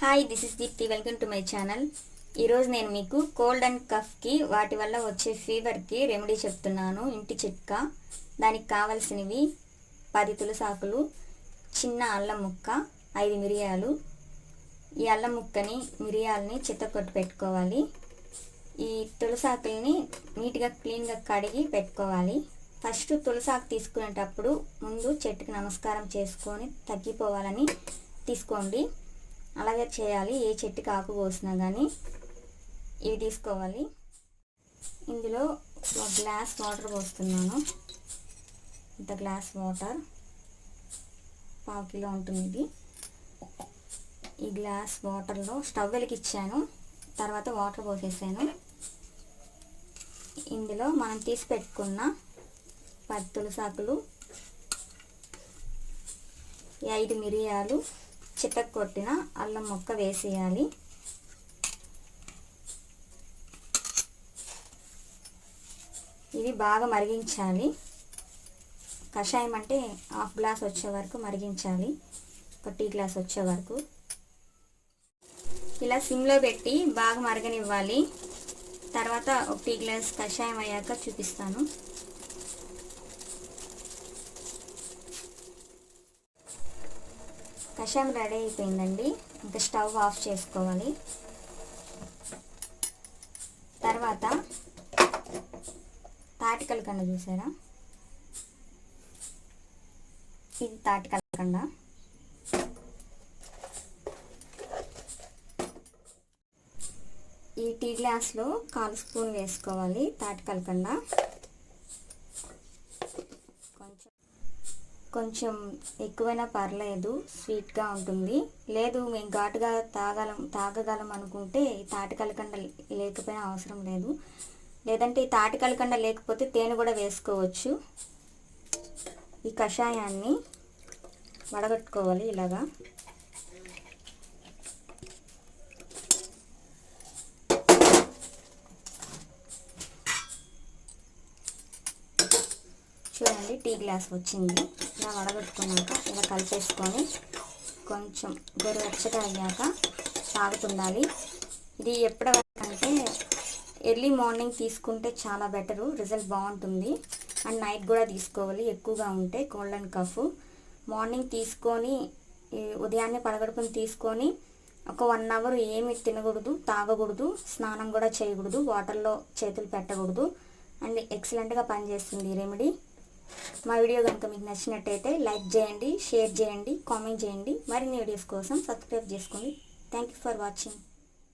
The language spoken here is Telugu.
Hi, this is Deepti. Welcome to my channel. ఈరోజు నేను మీకు కోల్డ్ అండ్ కఫ్కి వాటి వల్ల వచ్చే ఫీవర్కి రెమెడీ చెప్తున్నాను. ఇంటి చిట్కా. దానికి కావాల్సినవి 10 తులసాకులు, చిన్న అల్లం ముక్క, 5 మిరియాలు. ఈ అల్లం ముక్కని మిరియాలని చిత్తకొట్టు పెట్టుకోవాలి. ఈ తులసాకుల్ని నీట్గా క్లీన్గా కడిగి పెట్టుకోవాలి. ఫస్ట్ తులసాకు తీసుకునేటప్పుడు ముందు చెట్టుకి నమస్కారం చేసుకొని తగ్గిపోవాలని తీసుకోండి. అలాగే చేయాలి. ఏ చెట్టుకి ఆకు కోసినా కానీ ఇవి తీసుకోవాలి. ఇందులో ఒక గ్లాస్ వాటర్ పోస్తున్నాను. ఇంత గ్లాస్ వాటర్, 1/2 కిలో ఉంటుంది ఇది. ఈ గ్లాస్ వాటర్లో స్టవ్ వెలిగించాను, తర్వాత వాటర్ పోసేసాను. ఇందులో మనం తీసి పెట్టుకున్న 10 తులసాకులు, 5 మిరియాలు, చితక్ కొట్టిన అల్లం ముక్క వేసేయాలి. ఇవి బాగా మరిగించాలి. కషాయం అంటే 1/2 గ్లాస్ వచ్చే వరకు మరిగించాలి, 1 టీ గ్లాస్ వచ్చే వరకు. ఇలా సిమ్లో పెట్టి బాగా మరగనివ్వాలి. తర్వాత 1 టీ గ్లాస్ కషాయం అయ్యాక చూపిస్తాను. కషాయం రెడీ అయిపోయిందండి. ఇంకా స్టవ్ ఆఫ్ చేసుకోవాలి. తర్వాత తాటికలకండ చూసారా, ఇది తాటికలకండ. ఈ టీ గ్లాస్లో 1/4 స్పూన్ వేసుకోవాలి తాటికలకండ. కొంచెం ఎక్కువైనా పర్లేదు, స్వీట్గా ఉంటుంది. లేదు మేము ఘాటుగా తాగగలం అనుకుంటే ఈ తాటికలకండ లేకపోయినా అవసరం లేదు. లేదంటే ఈ తాటికలకండ లేకపోతే తేనె కూడా వేసుకోవచ్చు. ఈ కషాయాన్ని వడగట్టుకోవాలి ఇలాగా. చూడండి, టీ గ్లాస్ వచ్చింది. ఇలా వడగట్టుకున్నాక ఇలా కలిపేసుకొని కొంచెం గోరువెచ్చగా అయ్యాక తాగుతుండాలి. ఇది ఎప్పుడంటే ఎర్లీ మార్నింగ్ తీసుకుంటే చాలా బెటరు, రిజల్ట్ బాగుంటుంది. అండ్ నైట్ కూడా తీసుకోవాలి. ఎక్కువగా ఉంటే కోల్డ్ అండ్ కఫ్ మార్నింగ్ తీసుకొని ఉదయాన్నే పడగడుకుని తీసుకొని ఒక 1 అవర్ ఏమి తినకూడదు, తాగకూడదు, స్నానం కూడా చేయకూడదు, వాటర్లో చేతులు పెట్టకూడదు. అండ్ ఎక్సలెంట్గా పనిచేస్తుంది ఈ రెమెడీ. మా వీడియో కనుక మీకు నచ్చినట్టయితే లైక్ చేయండి, షేర్ చేయండి, కామెంట్ చేయండి. మరిన్ని వీడియోస్ కోసం సబ్స్క్రైబ్ చేసుకోండి. Thank you for watching.